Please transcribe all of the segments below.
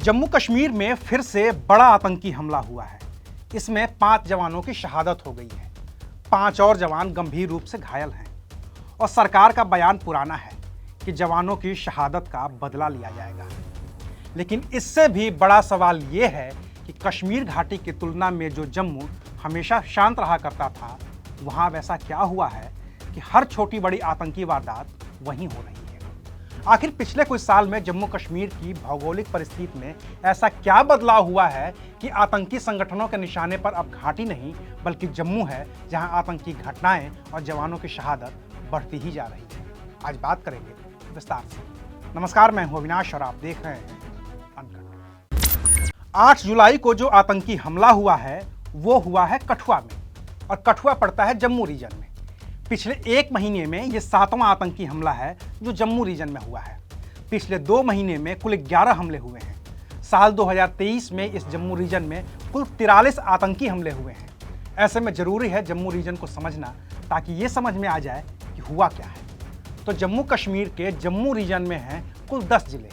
जम्मू कश्मीर में फिर से बड़ा आतंकी हमला हुआ है। इसमें 5 जवानों की शहादत हो गई है। 5 और जवान गंभीर रूप से घायल हैं और सरकार का बयान पुराना है कि जवानों की शहादत का बदला लिया जाएगा। लेकिन इससे भी बड़ा सवाल ये है कि कश्मीर घाटी की तुलना में जो जम्मू हमेशा शांत रहा करता था, वहाँ वैसा क्या हुआ है कि हर छोटी बड़ी आतंकी वारदात वहीं हो रही है। आखिर पिछले कुछ साल में जम्मू कश्मीर की भौगोलिक परिस्थिति में ऐसा क्या बदलाव हुआ है कि आतंकी संगठनों के निशाने पर अब घाटी नहीं बल्कि जम्मू है, जहां आतंकी घटनाएं और जवानों की शहादत बढ़ती ही जा रही है। आज बात करेंगे विस्तार से। नमस्कार, मैं हूं अविनाश और आप देख रहे हैं अनकट। 8 जुलाई को जो आतंकी हमला हुआ है वो हुआ है कठुआ में, और कठुआ पड़ता है जम्मू रीजन में। पिछले 1 महीने में ये 7वां आतंकी हमला है जो जम्मू रीजन में हुआ है। पिछले 2 महीने में कुल 11 हमले हुए हैं। साल 2023 में इस जम्मू रीजन में कुल 43 आतंकी हमले हुए हैं। ऐसे में जरूरी है जम्मू रीजन को समझना, ताकि ये समझ में आ जाए कि हुआ क्या है। तो जम्मू कश्मीर के जम्मू रीजन में हैं कुल 10 जिले।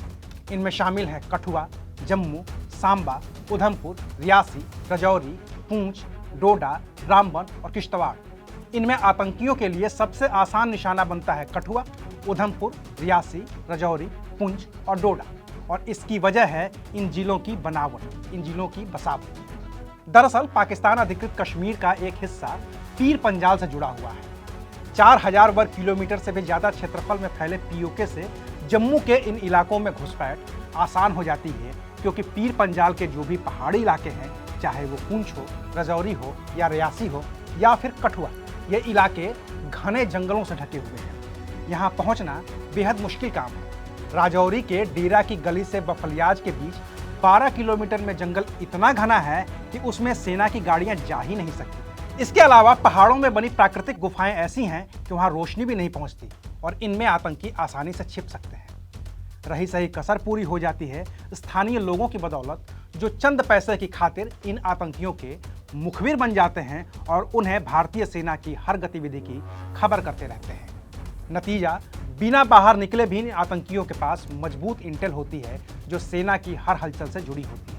इनमें शामिल हैं कठुआ, जम्मू, सांबा, उधमपुर, रियासी, राजौरी, पुंछ, डोडा, रामबन और किश्तवाड़। इनमें आतंकियों के लिए सबसे आसान निशाना बनता है कठुआ, उधमपुर, रियासी, राजौरी, पुंछ और डोडा। और इसकी वजह है इन जिलों की बनावट, इन जिलों की बसावट। दरअसल पाकिस्तान अधिकृत कश्मीर का एक हिस्सा पीर पंजाल से जुड़ा हुआ है। 4000 वर्ग किलोमीटर से भी ज्यादा क्षेत्रफल में फैले पीओके से जम्मू के इन इलाकों में घुसपैठ आसान हो जाती है, क्योंकि पीर पंजाल के जो भी पहाड़ी इलाके हैं, चाहे वो पुंछ हो, राजौरी हो या रियासी हो या फिर कठुआ, ये इलाके घने जंगलों से ढके हुए हैं। यहाँ पहुँचना बेहद मुश्किल काम है। राजौरी के डेरा की गली से बफलियाज के बीच 12 किलोमीटर में जंगल इतना घना है कि उसमें सेना की गाड़ियाँ जा ही नहीं सकती। इसके अलावा पहाड़ों में बनी प्राकृतिक गुफाएं ऐसी हैं कि वहाँ रोशनी भी नहीं पहुँचती और इनमें आतंकी आसानी से छिप सकते हैं। रही सही कसर पूरी हो जाती है स्थानीय लोगों की बदौलत, जो चंद पैसे की खातिर इन आतंकियों के मुखबिर बन जाते हैं और उन्हें भारतीय सेना की हर गतिविधि की खबर करते रहते हैं। नतीजा, बिना बाहर निकले भी इन आतंकियों के पास मजबूत इंटेल होती है जो सेना की हर हलचल से जुड़ी होती है।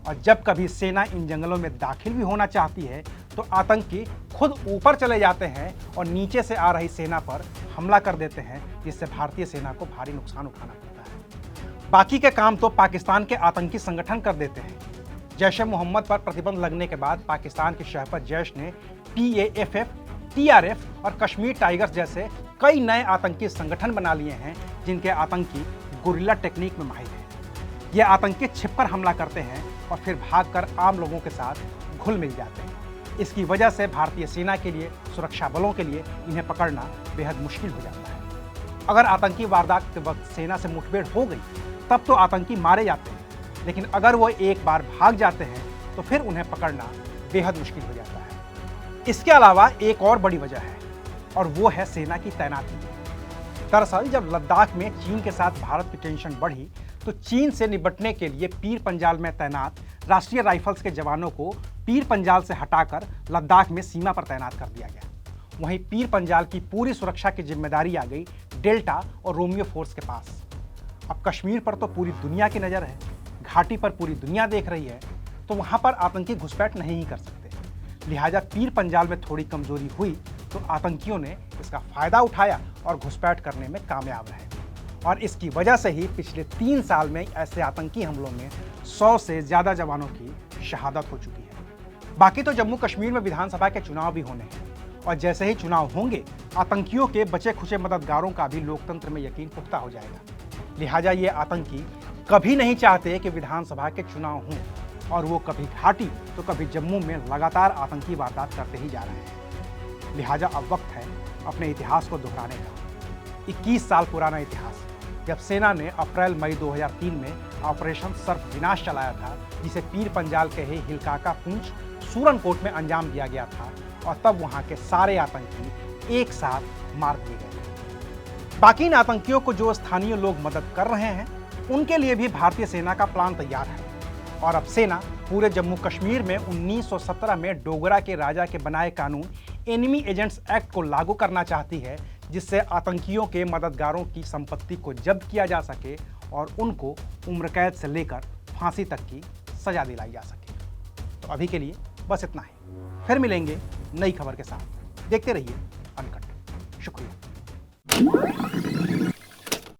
और जब कभी सेना इन जंगलों में दाखिल भी होना चाहती है तो आतंकी खुद ऊपर चले जाते हैं और नीचे से आ रही सेना पर हमला कर देते हैं, जिससे भारतीय सेना को भारी नुकसान उठाना पड़ता है। बाकी के काम तो पाकिस्तान के आतंकी संगठन कर देते हैं। जैश-ए मोहम्मद पर प्रतिबंध लगने के बाद पाकिस्तान की शहपत जैश ने PAFF, TRF और कश्मीर टाइगर्स जैसे कई नए आतंकी संगठन बना लिए हैं, जिनके आतंकी गुरिल्ला टेक्निक में माहिर हैं। ये आतंकी छिपकर हमला करते हैं और फिर भागकर आम लोगों के साथ घुल मिल जाते हैं। इसकी वजह से भारतीय सेना के लिए, सुरक्षा बलों के लिए इन्हें पकड़ना बेहद मुश्किल हो जाता है। अगर आतंकी वारदात के वक्त सेना से मुठभेड़ हो गई तब तो आतंकी मारे जाते हैं, लेकिन अगर वो एक बार भाग जाते हैं तो फिर उन्हें पकड़ना बेहद मुश्किल हो जाता है। इसके अलावा एक और बड़ी वजह है, और वो है सेना की तैनाती। दरअसल जब लद्दाख में चीन के साथ भारत की टेंशन बढ़ी तो चीन से निपटने के लिए पीर पंजाल में तैनात राष्ट्रीय राइफल्स के जवानों को पीर पंजाल से हटाकर लद्दाख में सीमा पर तैनात कर दिया गया। वहीं पीर पंजाल की पूरी सुरक्षा की जिम्मेदारी आ गई डेल्टा और रोमियो फोर्स के पास। अब कश्मीर पर तो पूरी दुनिया की नज़र है, घाटी पर पूरी दुनिया देख रही है, तो वहाँ पर आतंकी घुसपैठ नहीं ही कर सकते। लिहाजा पीर पंजाल में थोड़ी कमजोरी हुई तो आतंकियों ने इसका फायदा उठाया और घुसपैठ करने में कामयाब रहे। और इसकी वजह से ही पिछले 3 साल में ऐसे आतंकी हमलों में 100 से ज़्यादा जवानों की शहादत हो चुकी है। बाकी तो जम्मू कश्मीर में विधानसभा के चुनाव भी होने हैं, और जैसे ही चुनाव होंगे आतंकियों के बचे खुचे मददगारों का भी लोकतंत्र में यकीन पुख्ता हो जाएगा। लिहाजा ये आतंकी कभी नहीं चाहते कि विधानसभा के चुनाव हों, और वो कभी घाटी तो कभी जम्मू में लगातार आतंकी वारदात करते ही जा रहे हैं। लिहाजा अब वक्त है अपने इतिहास को दोहराने का। 21 साल पुराना इतिहास, जब सेना ने अप्रैल-मई 2003 में ऑपरेशन सर्प विनाश चलाया था, जिसे पीर पंजाल के ही हिलकाका, पुंछ, सूरनकोट में अंजाम दिया गया था, और तब वहाँ के सारे आतंकी एक साथ मार दिए गए थे। बाकी इन आतंकियों को जो स्थानीय लोग मदद कर रहे हैं, उनके लिए भी भारतीय सेना का प्लान तैयार है। और अब सेना पूरे जम्मू कश्मीर में 1917 में डोगरा के राजा के बनाए कानून एनिमी एजेंट्स एक्ट को लागू करना चाहती है, जिससे आतंकियों के मददगारों की संपत्ति को जब्त किया जा सके और उनको उम्र कैद से लेकर फांसी तक की सजा दिलाई जा सके। तो अभी के लिए बस इतना ही। फिर मिलेंगे नई खबर के साथ। देखते रहिए अनकट। शुक्रिया।